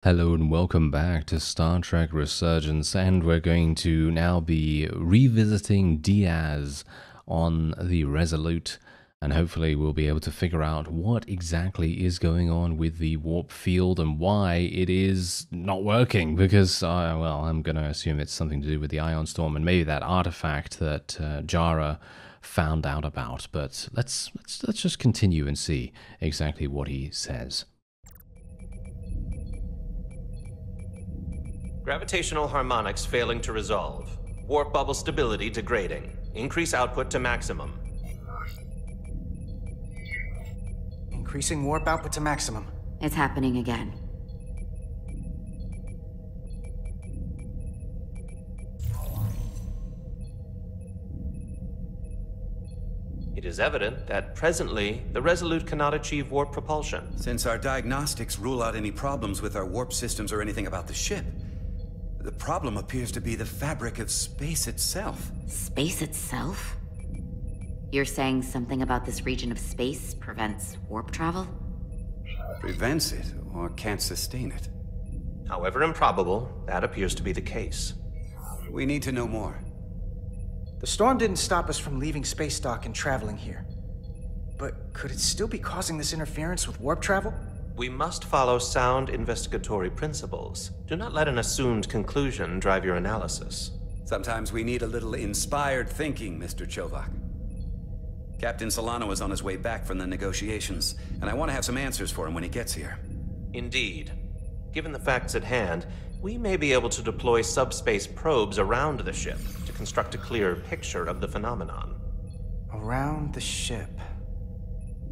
Hello and welcome back to Star Trek Resurgence, and we're going to now be revisiting Diaz on the Resolute, and hopefully we'll be able to figure out what exactly is going on with the warp field and why it is not working, because, well, I'm going to assume it's something to do with the ion storm and maybe that artifact that Jara found out about, but let's just continue and see exactly what he says. Gravitational harmonics failing to resolve. Warp bubble stability degrading. Increase output to maximum. Increasing warp output to maximum. It's happening again. It is evident that presently the Resolute cannot achieve warp propulsion. Since our diagnostics rule out any problems with our warp systems or anything about the ship, the problem appears to be the fabric of space itself. Space itself? You're saying something about this region of space prevents warp travel? Prevents it, or can't sustain it. However improbable, that appears to be the case. We need to know more. The storm didn't stop us from leaving space dock and traveling here. But could it still be causing this interference with warp travel? We must follow sound investigatory principles. Do not let an assumed conclusion drive your analysis. Sometimes we need a little inspired thinking, Mr. Chovak. Captain Solano is on his way back from the negotiations, and I want to have some answers for him when he gets here. Indeed. Given the facts at hand, we may be able to deploy subspace probes around the ship to construct a clearer picture of the phenomenon. Around the ship.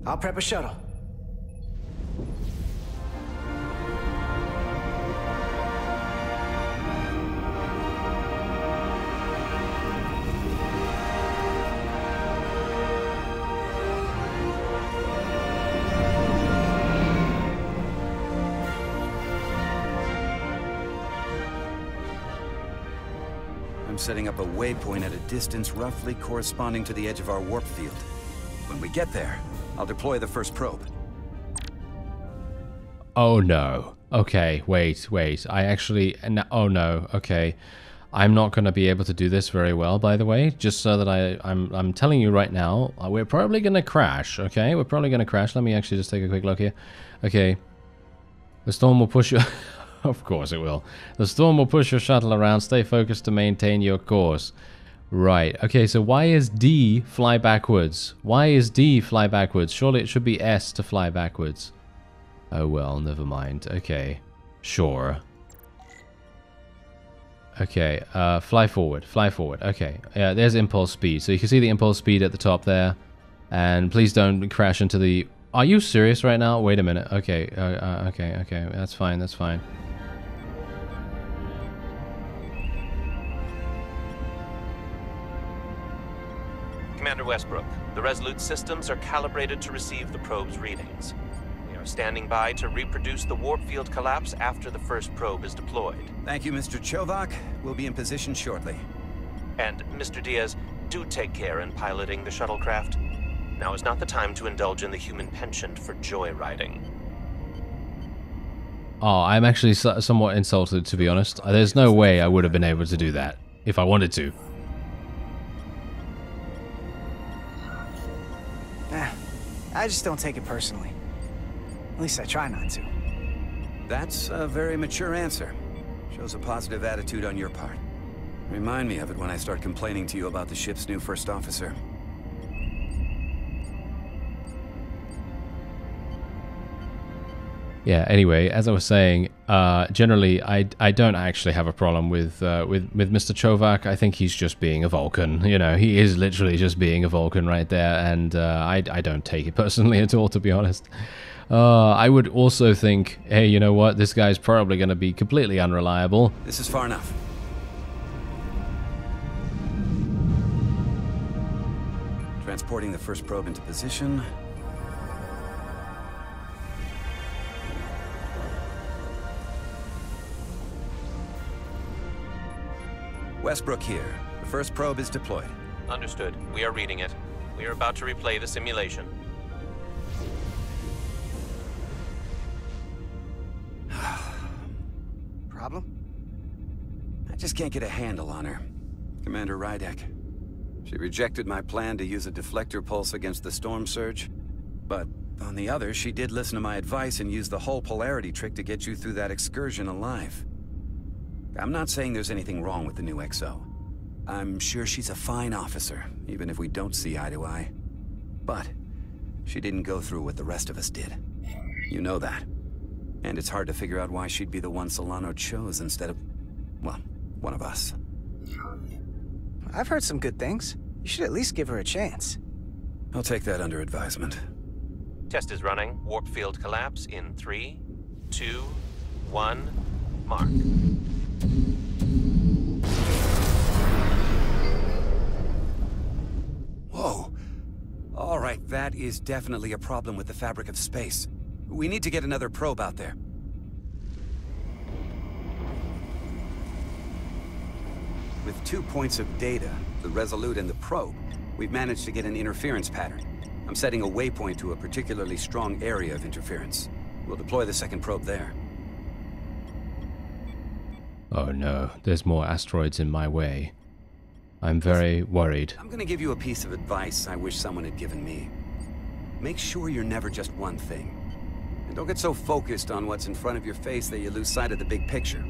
I'll prep a shuttle. I'm setting up a waypoint at a distance roughly corresponding to the edge of our warp field. When we get there, I'll deploy the first probe. Oh no. Okay, wait. Oh no, okay. I'm not going to be able to do this very well, by the way, just so that I'm telling you right now, we're probably going to crash, okay? We're probably going to crash. Let me actually just take a quick look here. Okay. The storm will push you... Of course it will. The storm will push your shuttle around. Stay focused to maintain your course. Right. Okay, so why is D fly backwards? Why is D fly backwards? Surely it should be S to fly backwards. Oh well, never mind. Okay. Sure. Okay, fly forward. Fly forward. Okay. Yeah, there's impulse speed. So you can see the impulse speed at the top there. And please don't crash into the... Are you serious right now? Wait a minute. Okay. Okay. That's fine. That's fine. Commander Westbrook, the Resolute systems are calibrated to receive the probe's readings. We are standing by to reproduce the warp field collapse after the first probe is deployed. Thank you, Mr. Chovak. We'll be in position shortly. And, Mr. Diaz, do take care in piloting the shuttlecraft. Now is not the time to indulge in the human penchant for joyriding. Oh, I'm actually somewhat insulted, to be honest. There's no way I would have been able to do that if I wanted to. I just don't take it personally. At least I try not to. That's a very mature answer. Shows a positive attitude on your part. Remind me of it when I start complaining to you about the ship's new first officer. Yeah, anyway, as I was saying, generally I don't actually have a problem with Mr. Chovak. I think he's just being a Vulcan. You know, he is literally just being a Vulcan right there, and I don't take it personally at all, to be honest. I would also think, hey, you know what, this guy's probably going to be completely unreliable. This is far enough. Transporting the first probe into position. Westbrook here. The first probe is deployed. Understood. We are reading it. We are about to replay the simulation. Problem? I just can't get a handle on her. Commander Rydek. She rejected my plan to use a deflector pulse against the storm surge. But on the other, she did listen to my advice and use the whole polarity trick to get you through that excursion alive. I'm not saying there's anything wrong with the new XO. I'm sure she's a fine officer, even if we don't see eye to eye. But she didn't go through what the rest of us did. You know that. And it's hard to figure out why she'd be the one Solano chose instead of, well, one of us. I've heard some good things. You should at least give her a chance. I'll take that under advisement. Test is running. Warp field collapse in 3, 2, 1, mark. Whoa. All right, that is definitely a problem with the fabric of space. We need to get another probe out there. With 2 points of data, the Resolute and the probe, we've managed to get an interference pattern. I'm setting a waypoint to a particularly strong area of interference. We'll deploy the second probe there. Oh no, there's more asteroids in my way. I'm very worried. I'm gonna give you a piece of advice I wish someone had given me. Make sure you're never just one thing. And don't get so focused on what's in front of your face that you lose sight of the big picture.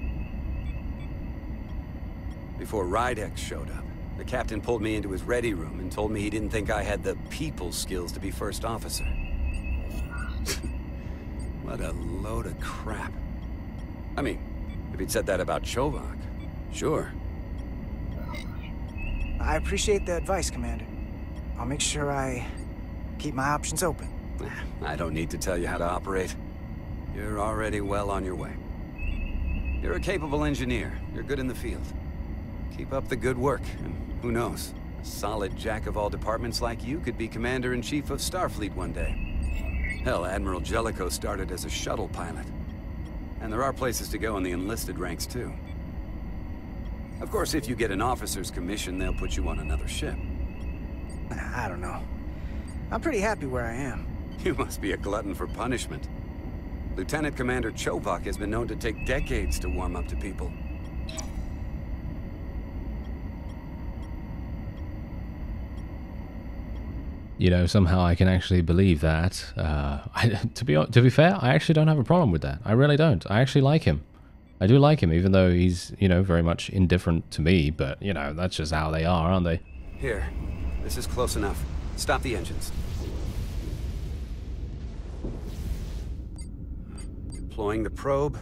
Before Rydek showed up, the captain pulled me into his ready room and told me he didn't think I had the people skills to be first officer. What a load of crap. I mean, if he'd said that about Chovak, sure. I appreciate the advice, Commander. I'll make sure I keep my options open. I don't need to tell you how to operate. You're already well on your way. You're a capable engineer. You're good in the field. Keep up the good work, and who knows? A solid jack of all departments like you could be Commander-in-Chief of Starfleet one day. Hell, Admiral Jellicoe started as a shuttle pilot. And there are places to go in the enlisted ranks, too. Of course, if you get an officer's commission, they'll put you on another ship. I don't know. I'm pretty happy where I am. You must be a glutton for punishment. Lieutenant Commander Chovak has been known to take decades to warm up to people. You know, somehow I can actually believe that. To be fair, I actually don't have a problem with that. I really don't. I actually like him. I do like him, even though he's, you know, very much indifferent to me. But, you know, that's just how they are, aren't they? Here. This is close enough. Stop the engines. Deploying the probe.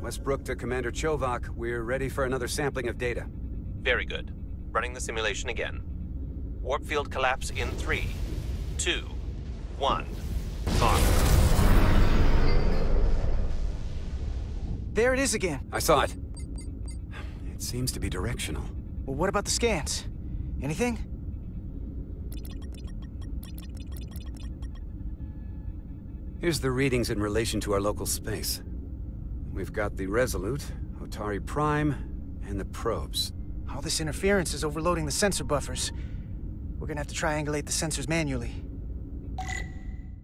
Westbrook to Commander Chovak. We're ready for another sampling of data. Very good. Running the simulation again. Warp field collapse in 3, 2, 1, mark. There it is again. I saw it. It seems to be directional. Well, what about the scans? Anything? Here's the readings in relation to our local space. We've got the Resolute, Hotari Prime, and the probes. All this interference is overloading the sensor buffers. We're gonna have to triangulate the sensors manually.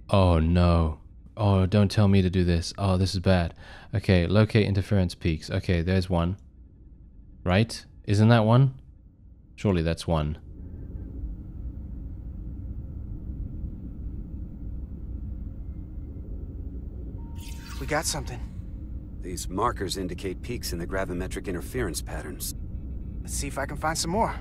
Oh no. Oh, don't tell me to do this. Oh, this is bad. Okay, locate interference peaks. Okay, there's one. Right? Isn't that one? Surely that's one. We got something. These markers indicate peaks in the gravimetric interference patterns. Let's see if I can find some more.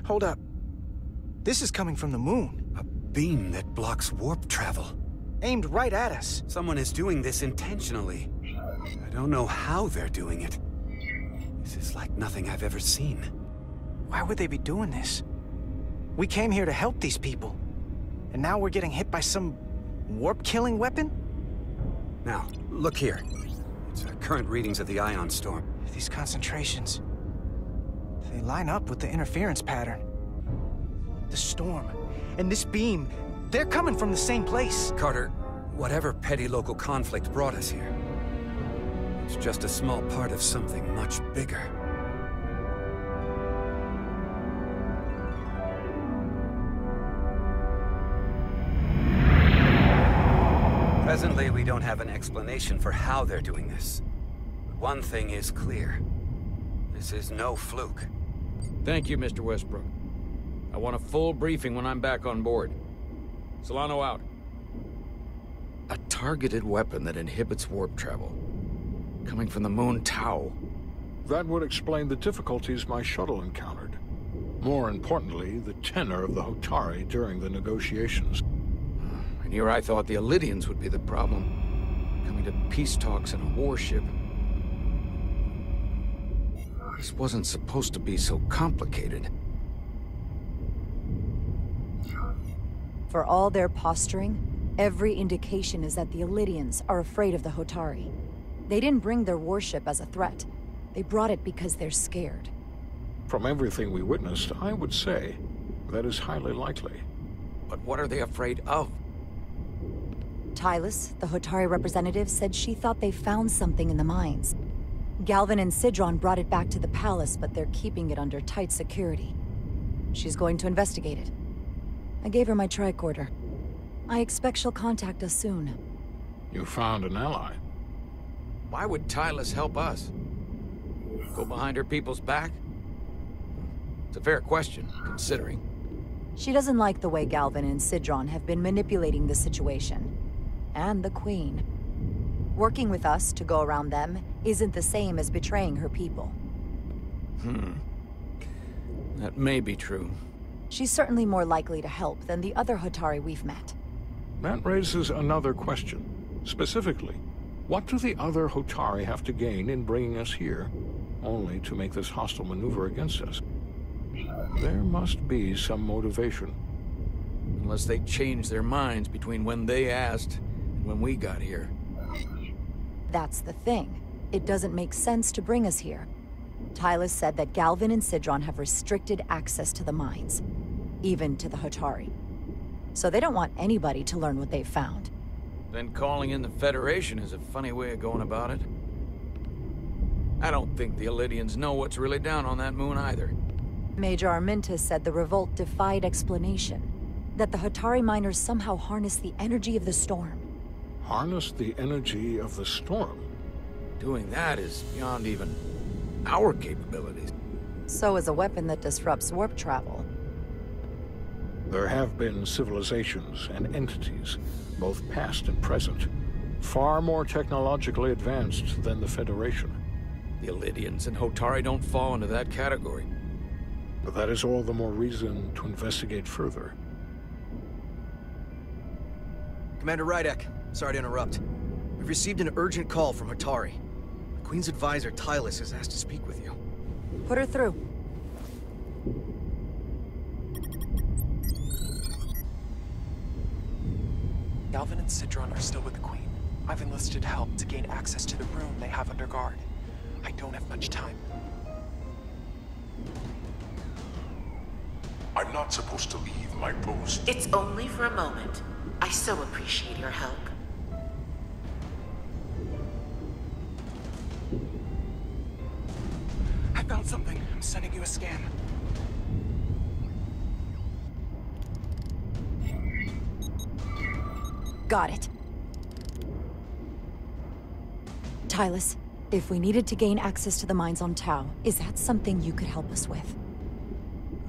Hold up. This is coming from the moon. A beam that blocks warp travel. Aimed right at us. Someone is doing this intentionally. I don't know how they're doing it. This is like nothing I've ever seen. Why would they be doing this? We came here to help these people. And now we're getting hit by some warp-killing weapon? Now, look here. It's our current readings of the ion storm. These concentrations... they line up with the interference pattern. The storm and this beam, they're coming from the same place. Carter, whatever petty local conflict brought us here, it It's just a small part of something much bigger. Presently, we don't have an explanation for how they're doing this. But one thing is clear. This is no fluke. Thank you, Mr. Westbrook. I want a full briefing when I'm back on board. Solano out. A targeted weapon that inhibits warp travel. Coming from the moon Tau. That would explain the difficulties my shuttle encountered. More importantly, the tenor of the Hotari during the negotiations. And here I thought the Illidians would be the problem. Coming to peace talks in a warship. This wasn't supposed to be so complicated. For all their posturing, every indication is that the Illidians are afraid of the Hotari. They didn't bring their warship as a threat. They brought it because they're scared. From everything we witnessed, I would say that is highly likely. But what are they afraid of? Tylus, the Hotari representative, said she thought they found something in the mines. Galvin and Sidron brought it back to the palace, but they're keeping it under tight security. She's going to investigate it. I gave her my tricorder. I expect she'll contact us soon. You found an ally. Why would Tylus help us? Go behind her people's back? It's a fair question, considering. She doesn't like the way Galvin and Sidron have been manipulating the situation. And the Queen. Working with us to go around them isn't the same as betraying her people. That may be true. She's certainly more likely to help than the other Hotari we've met. That raises another question. Specifically, what do the other Hotari have to gain in bringing us here, only to make this hostile maneuver against us? There must be some motivation. Unless they changed their minds between when they asked and when we got here. That's the thing. It doesn't make sense to bring us here. Tylus said that Galvin and Sidron have restricted access to the mines, even to the Hotari. So they don't want anybody to learn what they've found. Then calling in the Federation is a funny way of going about it. I don't think the Illidians know what's really down on that moon either. Major Armintas said the revolt defied explanation. That the Hotari miners somehow harness the energy of the storm. Harness the energy of the storm? Doing that is beyond even our capabilities. So is a weapon that disrupts warp travel. There have been civilizations and entities, both past and present, far more technologically advanced than the Federation. The Illidians and Hotari don't fall into that category. But that is all the more reason to investigate further. Commander Rydek, sorry to interrupt. We've received an urgent call from Hotari. The Queen's advisor, Tylus, has asked to speak with you. Put her through. Galvin and Sidron are still with the Queen. I've enlisted help to gain access to the room they have under guard. I don't have much time. I'm not supposed to leave my post. It's only for a moment. I so appreciate your help. I found something. I'm sending you a scan. Got it. Tylus, if we needed to gain access to the mines on Tau, is that something you could help us with?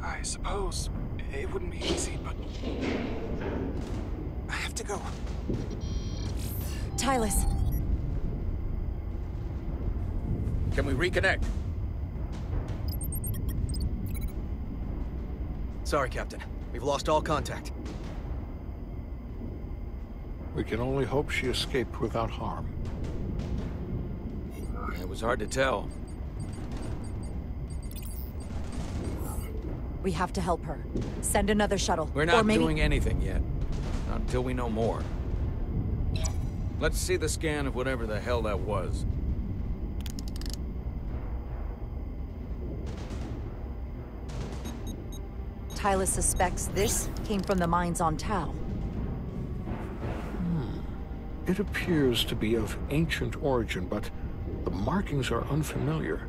I suppose it wouldn't be easy, but I have to go. Tylus. Can we reconnect? Sorry, Captain. We've lost all contact. We can only hope she escaped without harm. It was hard to tell. We have to help her. Send another shuttle. We're not doing anything yet. Not until we know more. Let's see the scan of whatever the hell that was. Tylus suspects this came from the mines on Tau. It appears to be of ancient origin, but the markings are unfamiliar.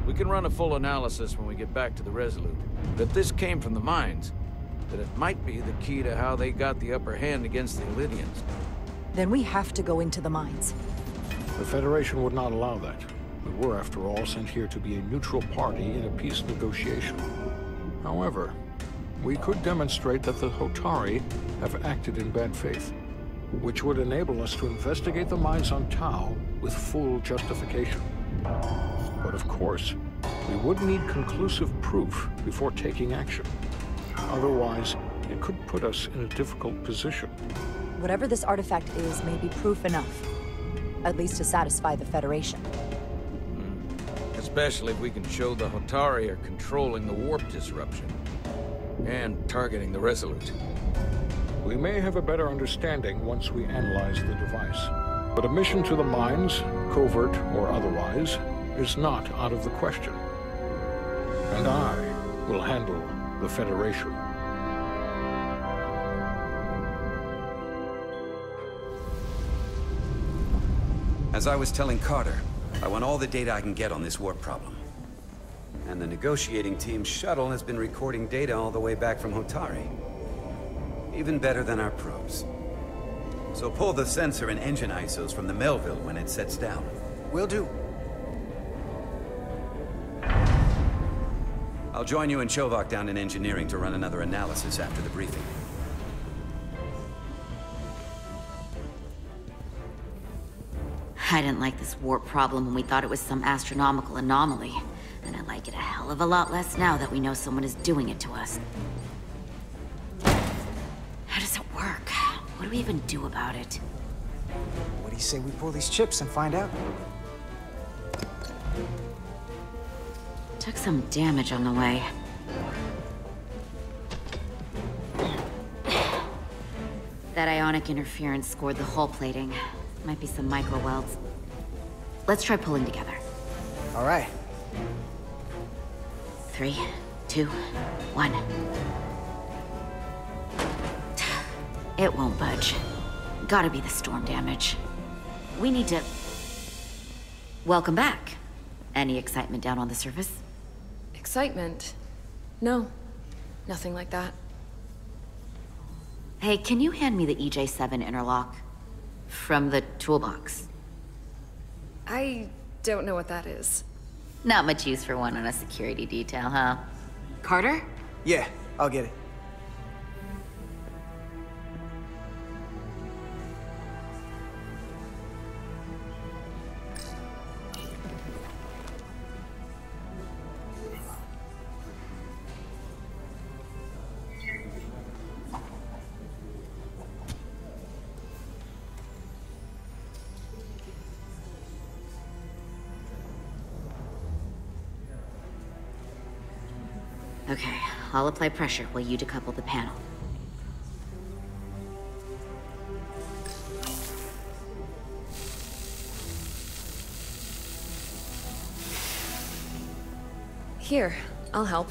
We can run a full analysis when we get back to the Resolute. But if this came from the mines, then it might be the key to how they got the upper hand against the Illydians. Then we have to go into the mines. The Federation would not allow that. We were, after all, sent here to be a neutral party in a peace negotiation. However, we could demonstrate that the Hotari have acted in bad faith, which would enable us to investigate the mines on Tau with full justification. But of course, we would need conclusive proof before taking action. Otherwise, it could put us in a difficult position. Whatever this artifact is may be proof enough. At least to satisfy the Federation. Especially if we can show the Hotari are controlling the warp disruption. And targeting the Resolute. We may have a better understanding once we analyze the device. But a mission to the mines, covert or otherwise, is not out of the question. And I will handle the Federation. As I was telling Carter, I want all the data I can get on this warp problem. And the negotiating team's shuttle has been recording data all the way back from Hotari. Even better than our probes. So pull the sensor and engine ISOs from the Melville when it sets down. Will do. I'll join you and Shovak down in engineering to run another analysis after the briefing. I didn't like this warp problem when we thought it was some astronomical anomaly. And I like it a hell of a lot less now that we know someone is doing it to us. How does it work? What do we even do about it? What do you say we pull these chips and find out? Took some damage on the way. That ionic interference scored the hull plating. Might be some micro welds. Let's try pulling together. All right. 3, 2, 1. It won't budge. Gotta be the storm damage. We need to... Welcome back. Any excitement down on the surface? Excitement? No. Nothing like that. Hey, can you hand me the EJ7 interlock? From the toolbox. I don't know what that is. Not much use for one on a security detail, huh? Carter? Yeah, I'll get it. Okay, I'll apply pressure while you decouple the panel. Here, I'll help.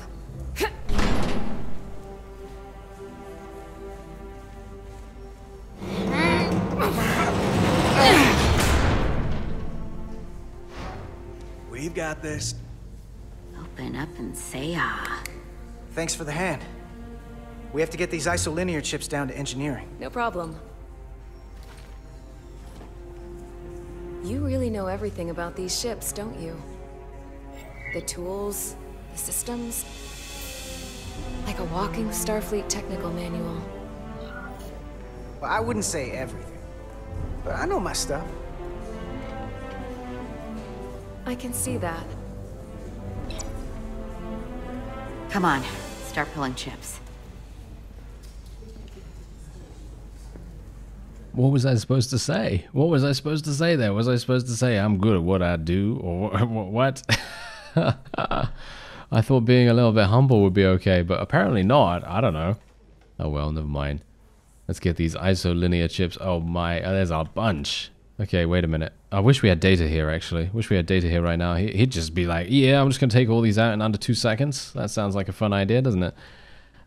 We've got this. Open up and say ah. Thanks for the hand. We have to get these isolinear chips down to engineering. No problem. You really know everything about these ships, don't you? The tools, the systems. Like a walking Starfleet technical manual. Well, I wouldn't say everything, but I know my stuff. I can see that. Come on, start pulling chips. What was I supposed to say? What was I supposed to say there? Was I supposed to say I'm good at what I do, or what? I thought being a little bit humble would be okay, but apparently not. I don't know. Oh well, never mind. Let's get these isolinear chips. Oh my, there's a bunch. Okay, wait a minute. I wish we had data here, actually. Wish we had data here right now. He'd just be like, yeah, I'm just going to take all these out in under 2 seconds. That sounds like a fun idea, doesn't it?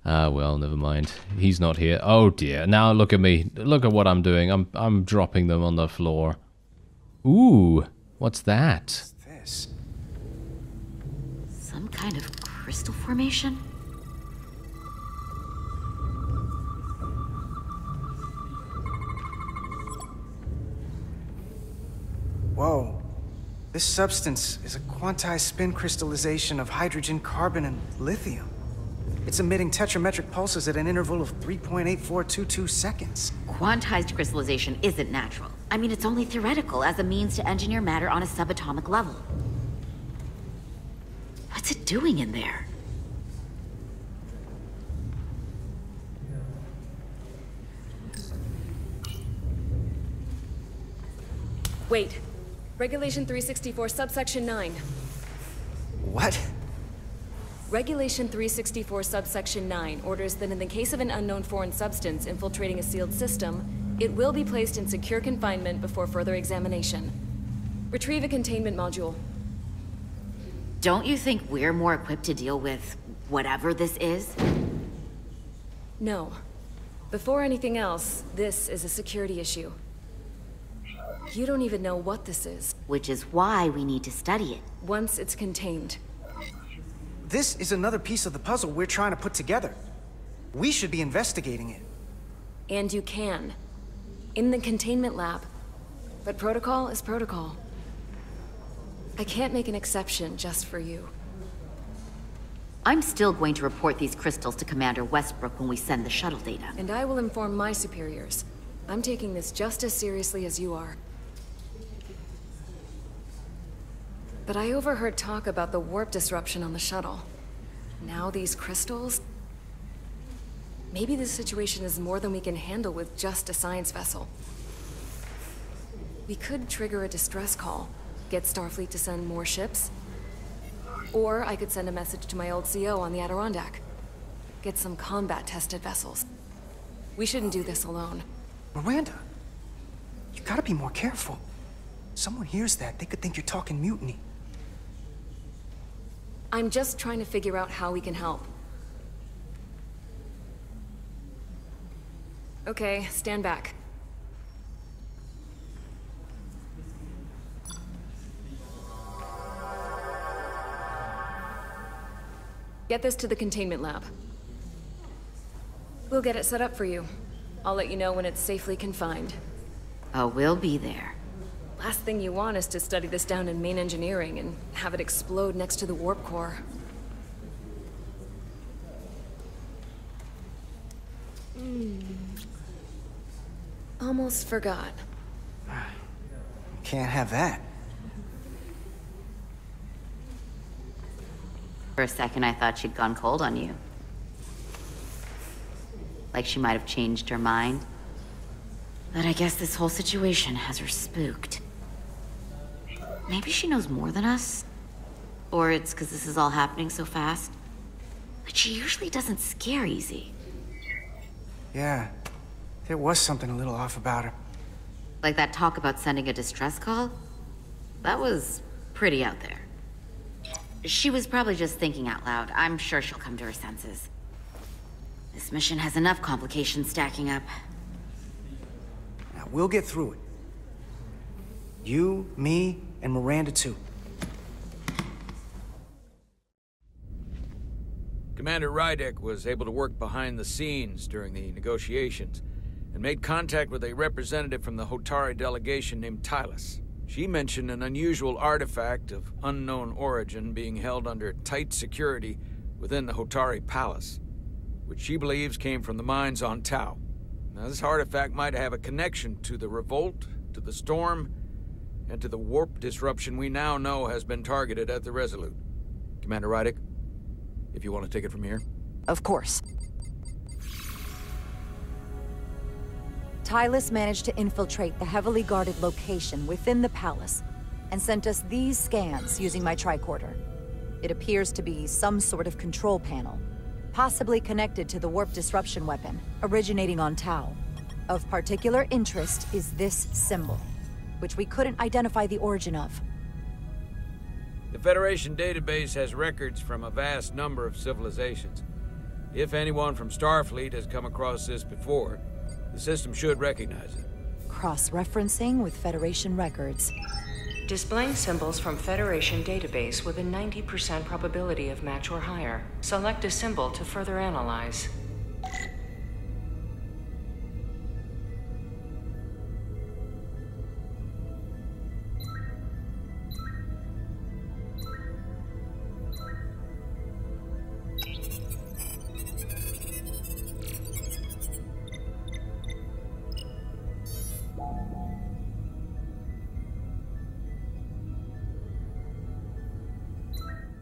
Well, never mind. He's not here. Oh dear. Now look at me. Look at what I'm doing. I'm dropping them on the floor. Ooh, what's that? What's this? Some kind of crystal formation? Whoa. This substance is a quantized spin crystallization of hydrogen, carbon, and lithium. It's emitting tetrametric pulses at an interval of 3.8422 seconds. Quantized crystallization isn't natural. I mean, it's only theoretical as a means to engineer matter on a subatomic level. What's it doing in there? Wait. Regulation 364, subsection 9. What? Regulation 364, subsection 9 orders that in the case of an unknown foreign substance infiltrating a sealed system, it will be placed in secure confinement before further examination. Retrieve a containment module. Don't you think we're more equipped to deal with whatever this is? No. Before anything else, this is a security issue. You don't even know what this is. Which is why we need to study it. Once it's contained. This is another piece of the puzzle we're trying to put together. We should be investigating it. And you can. In the containment lab. But protocol is protocol. I can't make an exception just for you. I'm still going to report these crystals to Commander Westbrook when we send the shuttle data. And I will inform my superiors. I'm taking this just as seriously as you are. But I overheard talk about the warp disruption on the shuttle. Now these crystals? Maybe this situation is more than we can handle with just a science vessel. We could trigger a distress call, get Starfleet to send more ships. Or I could send a message to my old CO on the Adirondack. Get some combat-tested vessels. We shouldn't do this alone. Miranda, you gotta be more careful. Someone hears that, they could think you're talking mutiny. I'm just trying to figure out how we can help. Okay, stand back. Get this to the containment lab. We'll get it set up for you. I'll let you know when it's safely confined. Oh, we'll be there. Last thing you want is to study this down in main engineering and have it explode next to the warp core. Almost forgot. Can't have that. For a second, I thought she'd gone cold on you. Like she might have changed her mind. But I guess this whole situation has her spooked. Maybe she knows more than us? Or it's because this is all happening so fast? But she usually doesn't scare easy. Yeah, there was something a little off about her. Like that talk about sending a distress call? That was pretty out there. She was probably just thinking out loud. I'm sure she'll come to her senses. This mission has enough complications stacking up. Now, we'll get through it. You, me, and Miranda too. Commander Rydek was able to work behind the scenes during the negotiations and made contact with a representative from the Hotari delegation named Tylus. She mentioned an unusual artifact of unknown origin being held under tight security within the Hotari Palace, which she believes came from the mines on Tau. Now, this artifact might have a connection to the revolt, to the storm, and to the warp disruption we now know has been targeted at the Resolute. Commander Rydek, if you want to take it from here. Of course. Tylus managed to infiltrate the heavily guarded location within the palace and sent us these scans using my tricorder. It appears to be some sort of control panel, possibly connected to the warp disruption weapon originating on Tau. Of particular interest is this symbol, which we couldn't identify the origin of. The Federation database has records from a vast number of civilizations. If anyone from Starfleet has come across this before, the system should recognize it. cross-referencing with Federation records. Displaying symbols from Federation database with a 90% probability of match or higher. Select a symbol to further analyze.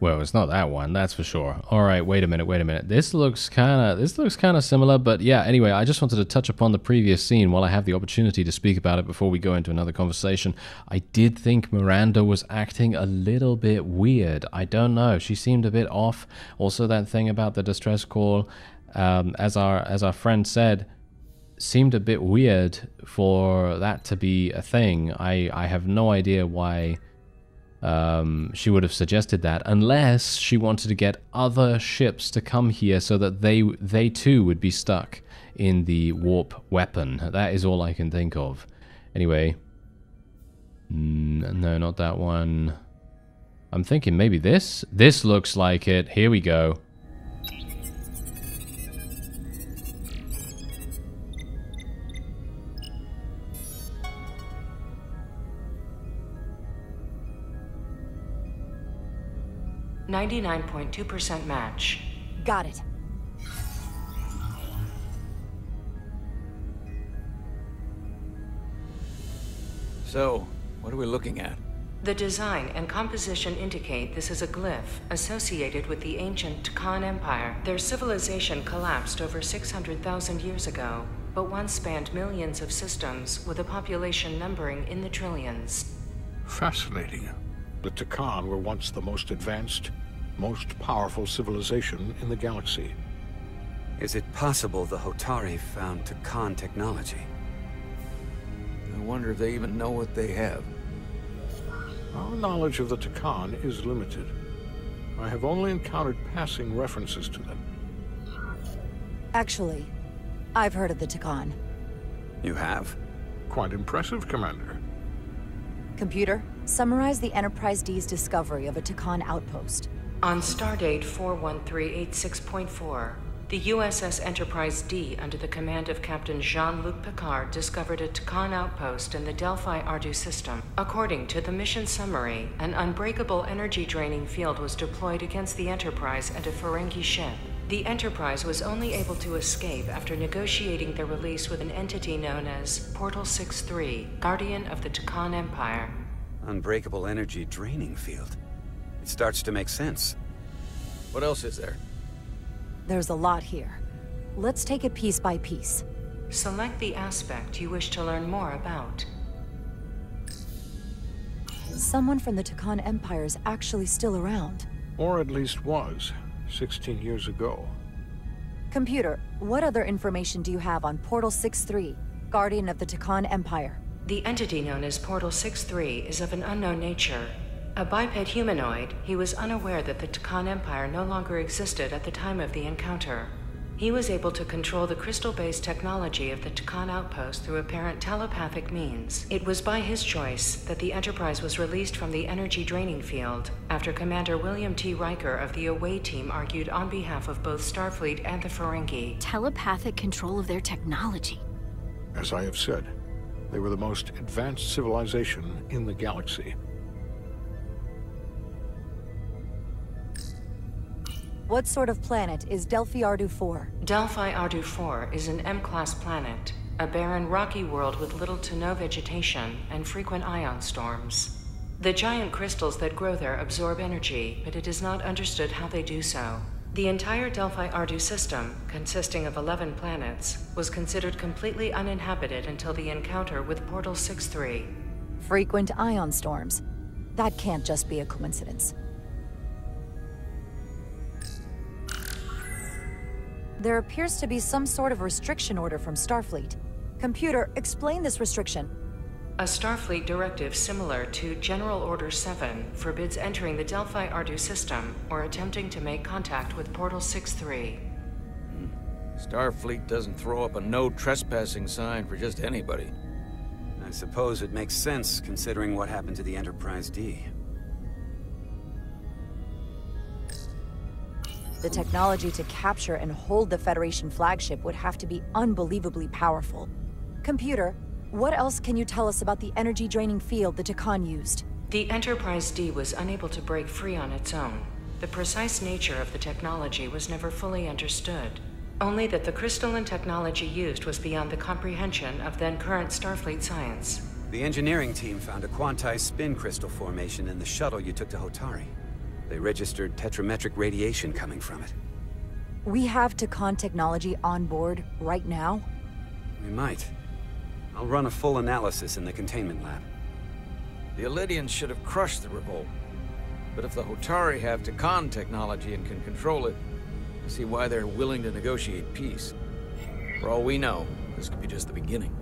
Well, it's not that one, that's for sure. All right, wait a minute. This looks kind of similar, but yeah, anyway, I just wanted to touch upon the previous scene while I have the opportunity to speak about it before we go into another conversation. I did think Miranda was acting a little bit weird. I don't know, she seemed a bit off. Also, that thing about the distress call, as our friend said, seemed a bit weird for that to be a thing. I have no idea why she would have suggested that, unless she wanted to get other ships to come here so that they too would be stuck in the warp weapon. That is all I can think of. Anyway, no, not that one. I'm thinking maybe this. This looks like it. Here we go. .2% match. Got it. So, what are we looking at? The design and composition indicate this is a glyph associated with the ancient TKON Empire. Their civilization collapsed over 600,000 years ago, but once spanned millions of systems with a population numbering in the trillions. Fascinating. The TKON were once the most advanced, most powerful civilization in the galaxy. Is it possible the Hotari found TKON technology? I wonder if they even know what they have. Our knowledge of the TKON is limited. I have only encountered passing references to them. Actually, I've heard of the TKON. You have? Quite impressive, Commander. Computer, summarize the Enterprise D's discovery of a TKON outpost. On stardate 41386.4, the USS Enterprise D, under the command of Captain Jean-Luc Picard, discovered a TKON outpost in the Delphi Ardu system. According to the mission summary, an unbreakable energy-draining field was deployed against the Enterprise and a Ferengi ship. The Enterprise was only able to escape after negotiating their release with an entity known as Portal 6-3, Guardian of the TKON Empire. Unbreakable energy draining field. It starts to make sense. What else is there? There's a lot here. Let's take it piece by piece. Select the aspect you wish to learn more about. Someone from the TKON Empire is actually still around. Or at least was, 16 years ago. Computer, what other information do you have on Portal 6-3, Guardian of the TKON Empire? The entity known as Portal 6-3 is of an unknown nature. A biped humanoid, he was unaware that the TKON Empire no longer existed at the time of the encounter. He was able to control the crystal-based technology of the TKON outpost through apparent telepathic means. It was by his choice that the Enterprise was released from the energy draining field after Commander William T. Riker of the Away Team argued on behalf of both Starfleet and the Ferengi. Telepathic control of their technology. As I have said, they were the most advanced civilization in the galaxy. What sort of planet is Delphi Ardu 4? Delphi Ardu 4 is an M-class planet, a barren rocky world with little to no vegetation and frequent ion storms. The giant crystals that grow there absorb energy, but it is not understood how they do so. The entire Delphi Ardu system, consisting of 11 planets, was considered completely uninhabited until the encounter with Portal 6-3. Frequent ion storms. That can't just be a coincidence. There appears to be some sort of restriction order from Starfleet. Computer, explain this restriction. A Starfleet directive similar to General Order 7 forbids entering the Delphi Ardu system or attempting to make contact with Portal 6-3. Starfleet doesn't throw up a no trespassing sign for just anybody. I suppose it makes sense considering what happened to the Enterprise D. The technology to capture and hold the Federation flagship would have to be unbelievably powerful. Computer, what else can you tell us about the energy-draining field the TKON used? The Enterprise D was unable to break free on its own. The precise nature of the technology was never fully understood. Only that the crystalline technology used was beyond the comprehension of then-current Starfleet science. The engineering team found a quantized spin crystal formation in the shuttle you took to Hotari. They registered tetrametric radiation coming from it. We have TKON technology on board right now? We might. I'll run a full analysis in the containment lab. The Illidians should have crushed the revolt. But if the Hotari have TKON technology and can control it, I see why they're willing to negotiate peace. For all we know, this could be just the beginning.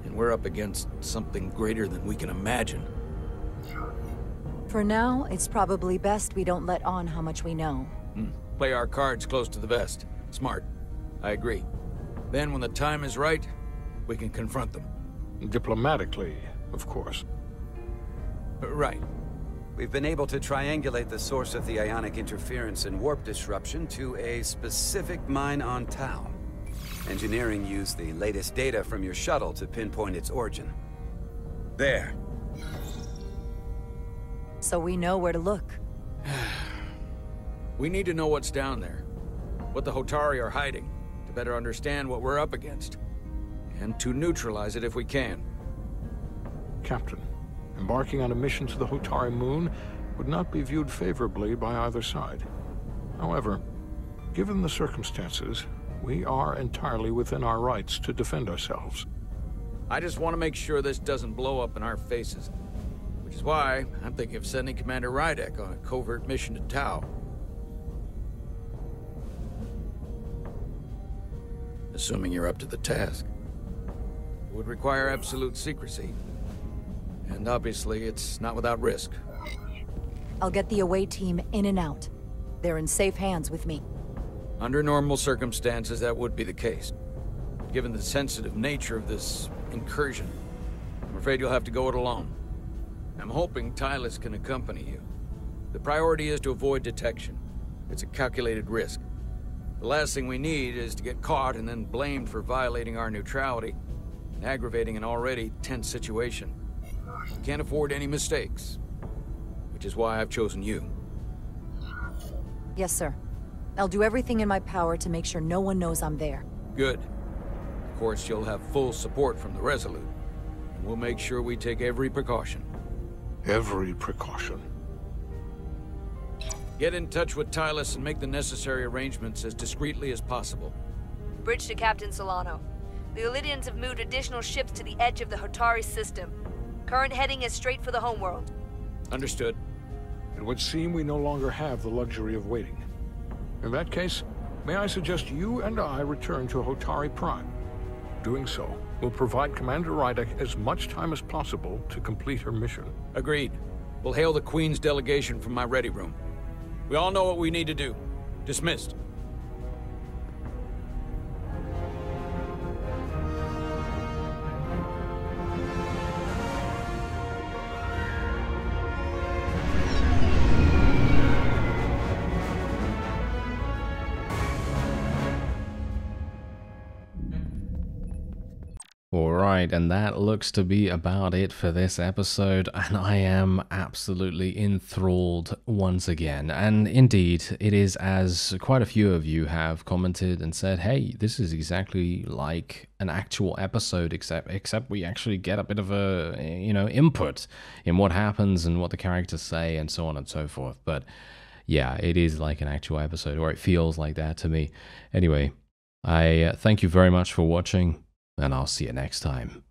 And we're up against something greater than we can imagine. For now, it's probably best we don't let on how much we know. Play our cards close to the vest. Smart. I agree. Then when the time is right, we can confront them. Diplomatically, of course. Right. We've been able to triangulate the source of the ionic interference and warp disruption to a specific mine on Tau. Engineering used the latest data from your shuttle to pinpoint its origin. There. So we know where to look. We need to know what's down there. What the Hotari are hiding, to better understand what we're up against. And to neutralize it if we can. Captain, embarking on a mission to the Hotari moon would not be viewed favorably by either side. However, given the circumstances, we are entirely within our rights to defend ourselves. I just want to make sure this doesn't blow up in our faces. Which is why I'm thinking of sending Commander Rydek on a covert mission to Tau. Assuming you're up to the task. It would require absolute secrecy. And obviously, it's not without risk. I'll get the away team in and out. They're in safe hands with me. Under normal circumstances, that would be the case. Given the sensitive nature of this incursion, I'm afraid you'll have to go it alone. I'm hoping Tylus can accompany you. The priority is to avoid detection. It's a calculated risk. The last thing we need is to get caught and then blamed for violating our neutrality, and aggravating an already tense situation. We can't afford any mistakes, which is why I've chosen you. Yes, sir. I'll do everything in my power to make sure no one knows I'm there. Good. Of course, you'll have full support from the Resolute, and we'll make sure we take every precaution. Every precaution. Get in touch with Tylus and make the necessary arrangements as discreetly as possible. Bridge to Captain Solano. The Illidians have moved additional ships to the edge of the Hotari system. Current heading is straight for the homeworld. Understood. It would seem we no longer have the luxury of waiting. In that case, may I suggest you and I return to Hotari Prime? Doing so will provide Commander Rydek as much time as possible to complete her mission. Agreed. We'll hail the Queen's delegation from my ready room. We all know what we need to do. Dismissed. Alright, and that looks to be about it for this episode, and I am absolutely enthralled once again. And indeed, it is as quite a few of you have commented and said, hey, this is exactly like an actual episode, except we actually get a bit of a, input in what happens and what the characters say and so on and so forth. But yeah, it is like an actual episode, or it feels like that to me. Anyway, I thank you very much for watching, and I'll see you next time.